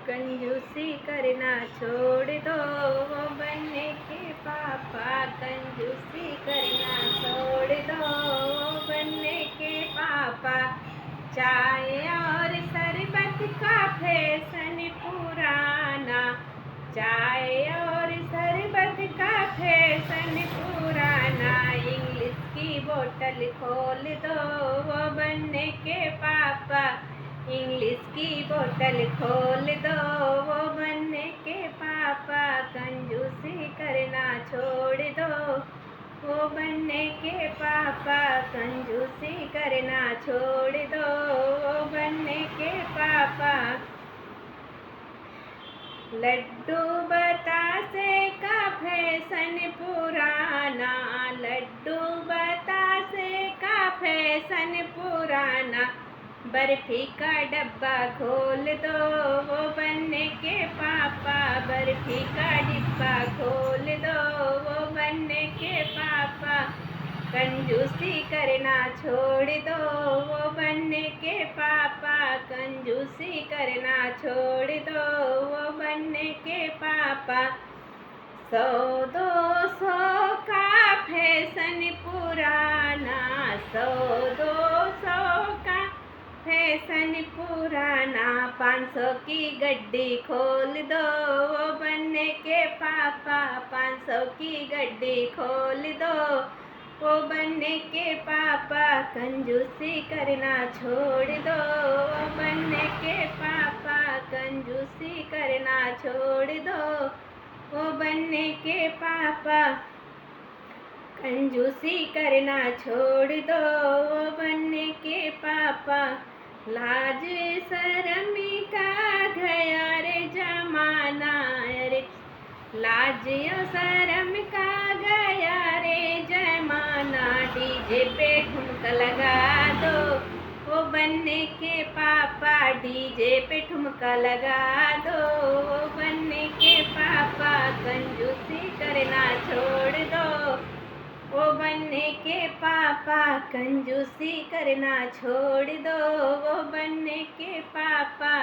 कंजूसी करना छोड़ दो, वो बनने के पापा। कंजूसी करना छोड़ दो, वो बनने के पापा। चाय और शरबत का फैशन पुराना, चाय और शरबत का फैशन पुराना। इंग्लिश की बोतल खोल दो, वो बनने के पापा। इंग्लिश की बोतल खोल दो, वो बनने के पापा। कंजूसी करना छोड़ दो, वो बनने के पापा। कंजूसी करना छोड़ दो, वो बनने के पापा। लड्डू बतासे का फैशन पुराना, लड्डू बतासे का फैशन पुराना। बर्फी का डब्बा खोल दो, वो बनने के पापा। बर्फी का डिब्बा खोल दो, वो बनने के पापा। कंजूसी करना छोड़ दो, वो बनने के पापा। कंजूसी करना छोड़ दो, वो बनने के पापा। 100-200 का फैशन पुराना, 100-200 का फैशन पुराना। 500 की गड्डी खोल दो, वो बनने के पापा। 500 की गड्डी खोल दो, वो बनने के पापा। कंजूसी करना छोड़ दो, वो बनने के पापा। कंजूसी करना छोड़ दो, वो बनने के पापा। कंजूसी करना छोड़ दो, वो बनने के पापा। लाज शर्म का गया रे जमाना रे, लाज शर्म का गया रे जमाना। डीजे पे ठुमका लगा दो, वो बनने के पापा। डीजे पे ठुमका लगा दो, वो बनने के पापा। कंजूसी करना छोड़ दो, वो बनने के पापा। कंजूसी करना छोड़ दो, वो बनने के पापा।